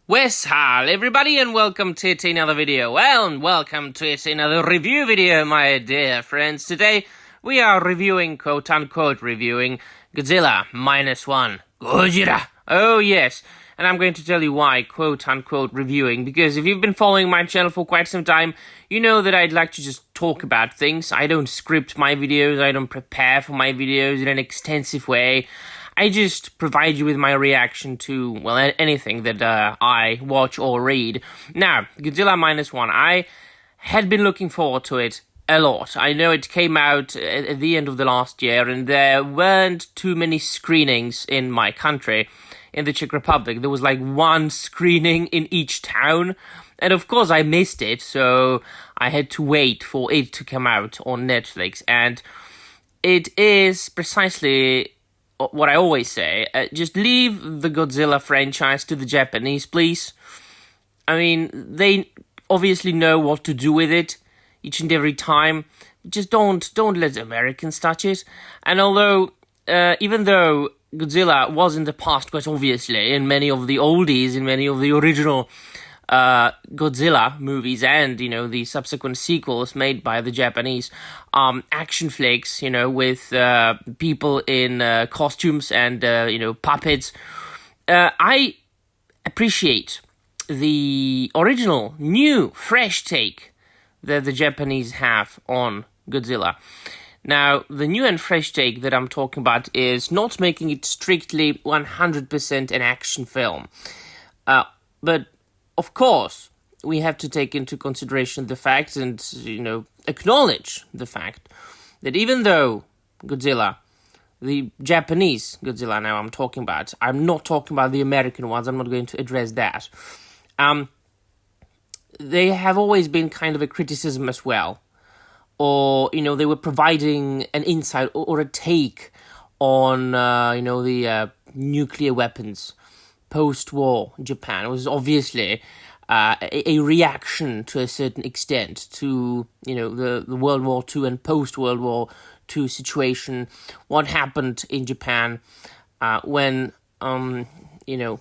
Wes, hi everybody, and welcome to another video. Well, and welcome to another review video, my dear friends. Today, we are reviewing, quote-unquote, reviewing Godzilla -1. Godzilla! Oh, yes. And I'm going to tell you why, quote-unquote, reviewing, because if you've been following my channel for quite some time, you know that I'd like to just talk about things. I don't script my videos, I don't prepare for my videos in an extensive way. I just provide you with my reaction to, well, anything that I watch or read. Now, Godzilla -1, I had been looking forward to it a lot. I know it came out at the end of the last year, and there weren't too many screenings in my country, in the Czech Republic. There was like one screening in each town, and of course I missed it, so I had to wait for it to come out on Netflix, and it is precisely what I always say, just leave the Godzilla franchise to the Japanese, please. I mean, they obviously know what to do with it each and every time. Just don't let the Americans touch it. And although, even though Godzilla was in the past, quite obviously, in many of the oldies, in many of the original Godzilla movies and, you know, the subsequent sequels made by the Japanese action flicks, you know, with people in costumes and, you know, puppets. I appreciate the original, new, fresh take that the Japanese have on Godzilla. Now, the new and fresh take that I'm talking about is not making it strictly 100% an action film. But of course, we have to take into consideration the fact and, you know, acknowledge the fact that even though Godzilla, the Japanese Godzilla now I'm talking about, I'm not talking about the American ones, I'm not going to address that, they have always been kind of a criticism as well. Or, you know, they were providing an insight or a take on, you know, the nuclear weapons post-war Japan. It was obviously a reaction to a certain extent to, you know, the World War II and post-World War II situation. What happened in Japan when, you know,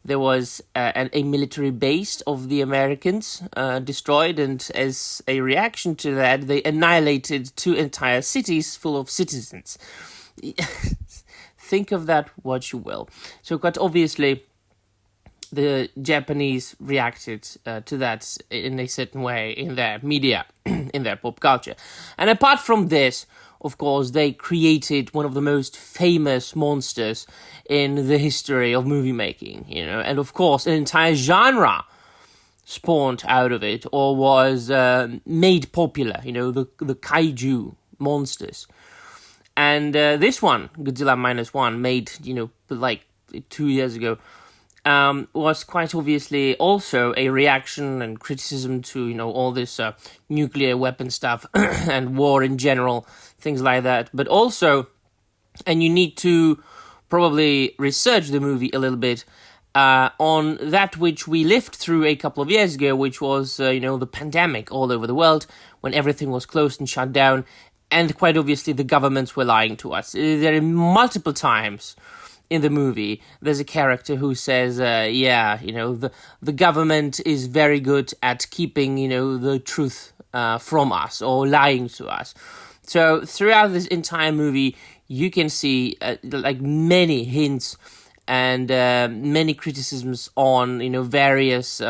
there was a military base of the Americans destroyed, and as a reaction to that, they annihilated 2 entire cities full of citizens. Think of that what you will. So quite obviously, the Japanese reacted to that in a certain way in their media, in their pop culture. And apart from this, of course, they created one of the most famous monsters in the history of movie making, you know, and of course, an entire genre spawned out of it or was made popular, you know, the Kaiju monsters. And this one, Godzilla -1, made, you know, like 2 years ago, was quite obviously also a reaction and criticism to, you know, all this nuclear weapon stuff and war in general, things like that. But also, and you need to probably research the movie a little bit, on that which we lived through a couple of years ago, which was, you know, the pandemic all over the world, when everything was closed and shut down. And quite obviously, the governments were lying to us. There are multiple times in the movie, there's a character who says, yeah, you know, the government is very good at keeping, you know, the truth from us or lying to us. So throughout this entire movie, you can see like many hints and many criticisms on, you know, various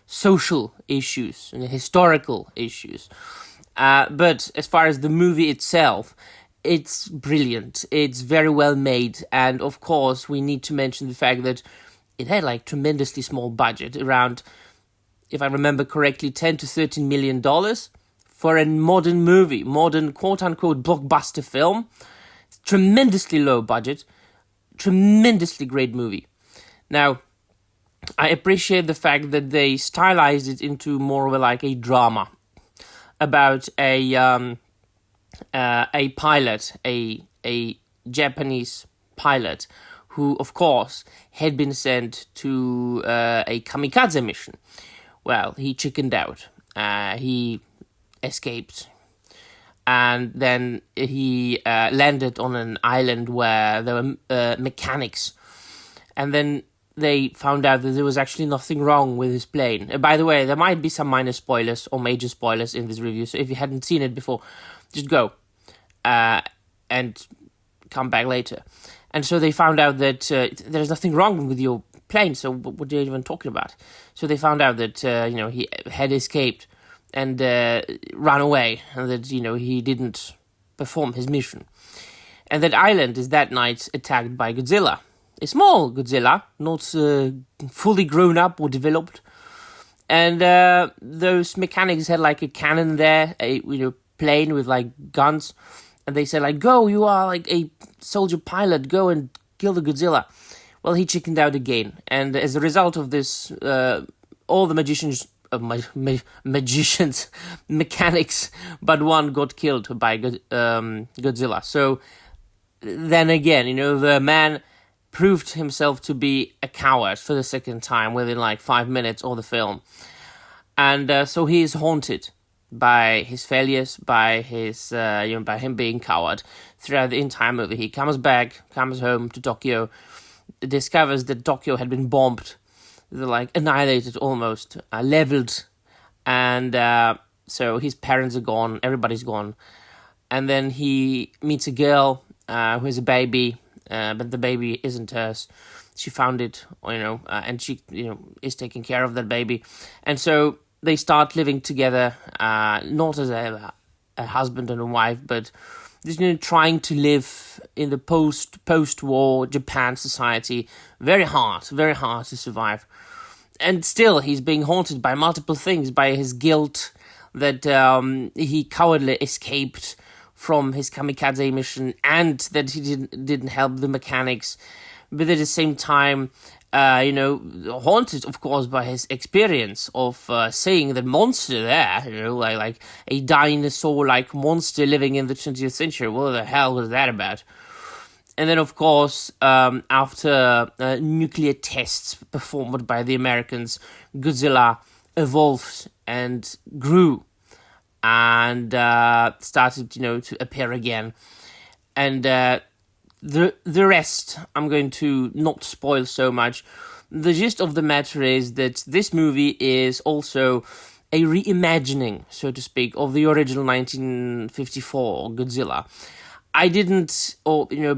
social issues and historical issues. But as far as the movie itself, it's brilliant. It's very well made. And of course, we need to mention the fact that it had like tremendously small budget, around, if I remember correctly, $10 to $13 million for a modern movie, modern quote-unquote blockbuster film. It's tremendously low budget, tremendously great movie. Now, I appreciate the fact that they stylized it into more of a drama about a pilot, a Japanese pilot, who, of course, had been sent to a kamikaze mission. Well, he chickened out. He escaped. And then he landed on an island where there were mechanics. And then they found out that there was actually nothing wrong with his plane. By the way, there might be some minor spoilers or major spoilers in this review, so if you hadn't seen it before, just go and come back later. And so they found out that there's nothing wrong with your plane, so what are you even talking about? So they found out that, he had escaped and ran away, and that, he didn't perform his mission. And that island is that night attacked by Godzilla. A small Godzilla, not fully grown up or developed. And those mechanics had like a cannon there, a plane with like guns. And they said like, go, you are like a soldier pilot, go and kill the Godzilla. Well, he chickened out again. And as a result of this, all the mechanics, but one got killed by Godzilla. So then again, the man proved himself to be a coward for the second time within like 5 minutes of the film. And so he is haunted by his failures, by his by him being coward throughout the entire movie. He comes home to Tokyo, discovers that Tokyo had been bombed, like annihilated almost, leveled, and so his parents are gone, everybody's gone. And then he meets a girl who has a baby, but the baby isn't hers. She found it, and she, is taking care of that baby. And so they start living together, not as a husband and a wife, but just, trying to live in the post-war Japan society. Very hard to survive. And still, he's being haunted by multiple things, by his guilt that he cowardly escaped from his kamikaze mission, and that he didn't help the mechanics, but at the same time, haunted, of course, by his experience of seeing the monster there, like a dinosaur-like monster living in the 20th century. What the hell was that about? And then, of course, after nuclear tests performed by the Americans, Godzilla evolved and grew and started, to appear again. And the rest, I'm going to not spoil so much. The gist of the matter is that this movie is also a reimagining, so to speak, of the original 1954 Godzilla. I didn't,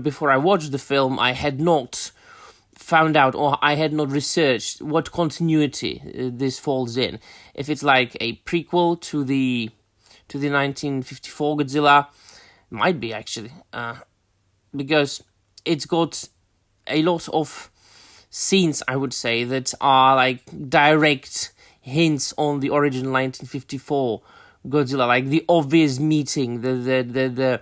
before I watched the film, I had not found out, or I had not researched what continuity this falls in. If it's like a prequel to the 1954 Godzilla, might be actually, because it's got a lot of scenes, I would say, that are like direct hints on the original 1954 Godzilla, like the obvious meeting the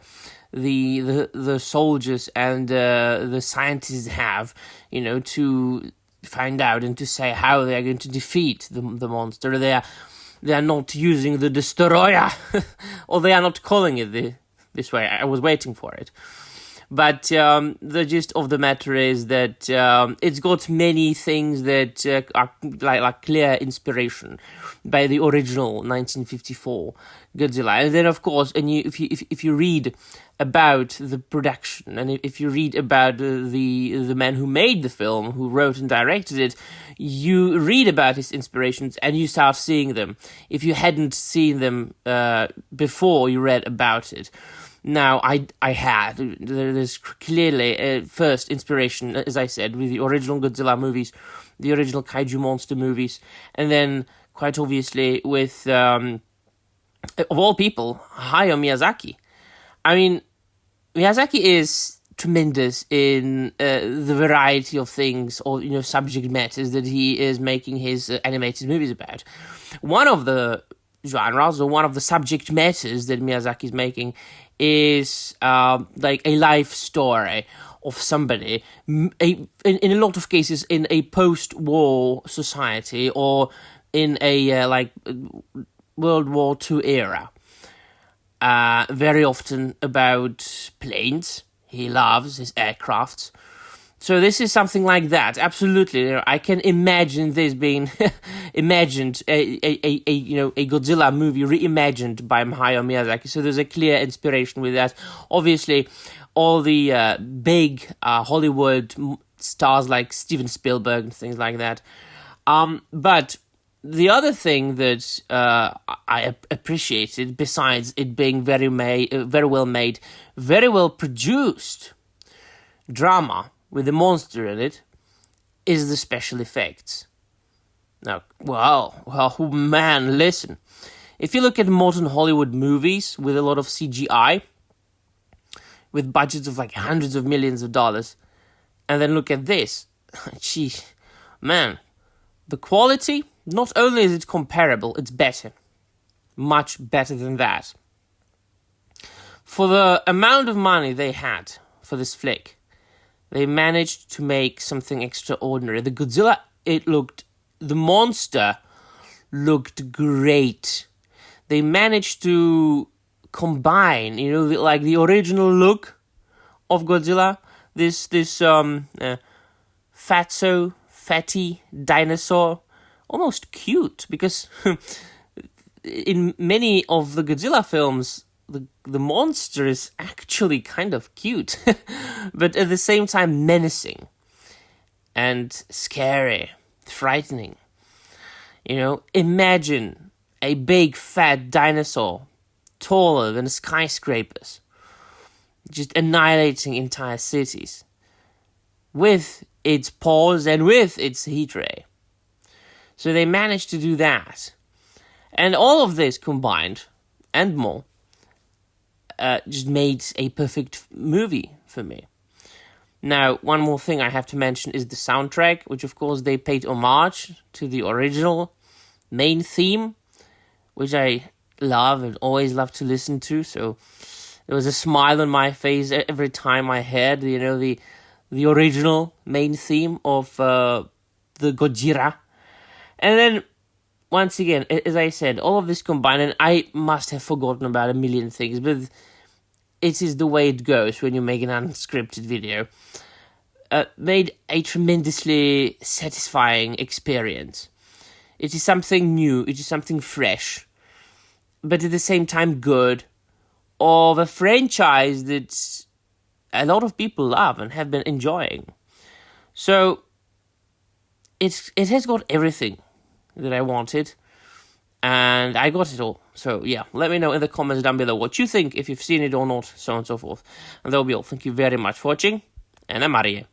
soldiers and the scientists have, to find out and to say how they are going to defeat the monster. They are not using the destroyer, or they are not calling it this way. I was waiting for it. But the gist of the matter is that it's got many things that are like clear inspiration by the original 1954 Godzilla. And then, of course, if you read about the production, and if you read about the man who made the film, who wrote and directed it, you read about his inspirations and you start seeing them. If you hadn't seen them before you read about it. Now, I had. There's clearly first inspiration, as I said, with the original Godzilla movies, the original Kaiju monster movies, and then, quite obviously, with, of all people, Hayao Miyazaki. I mean, Miyazaki is tremendous in the variety of things, or, subject matters that he is making his animated movies about. One of the genres, or one of the subject matters that Miyazaki is making is like a life story of somebody, in a lot of cases in a post-war society, or in a World War II era. Very often about planes. He loves his aircrafts. So this is something like that. Absolutely, I can imagine this being imagined, a Godzilla movie reimagined by Hayao Miyazaki. So there's a clear inspiration with that. Obviously, all the big Hollywood stars like Steven Spielberg and things like that. But the other thing that I appreciated, besides it being very well made, very well produced drama with a monster in it, is the special effects. Now, well, man, listen. If you look at modern Hollywood movies with a lot of CGI, with budgets of like hundreds of millions of dollars, and then look at this, gee, man, the quality, not only is it comparable, it's better. Much better than that. For the amount of money they had for this flick, they managed to make something extraordinary. The Godzilla, the monster looked great. They managed to combine, like the original look of Godzilla, this fatty dinosaur, almost cute, because in many of the Godzilla films, the monster is actually kind of cute, but at the same time menacing and scary, frightening. Imagine a big fat dinosaur, taller than skyscrapers, just annihilating entire cities with its paws and with its heat ray. So they managed to do that. And all of this combined, and more, just made a perfect movie for me. Now, one more thing I have to mention is the soundtrack, which of course they paid homage to the original main theme, which I love and always love to listen to. So there was a smile on my face every time I heard, the original main theme of the Godzilla. And then, once again, as I said, all of this combined, and I must have forgotten about a million things, but it is the way it goes when you make an unscripted video, made a tremendously satisfying experience. It is something new, it is something fresh, but at the same time good, of a franchise that a lot of people love and have been enjoying. So, it has got everything that I wanted, and I got it all. So yeah, let me know in the comments down below what you think, if you've seen it or not, so on and so forth. And that'll be all. Thank you very much for watching, and I'm out of here.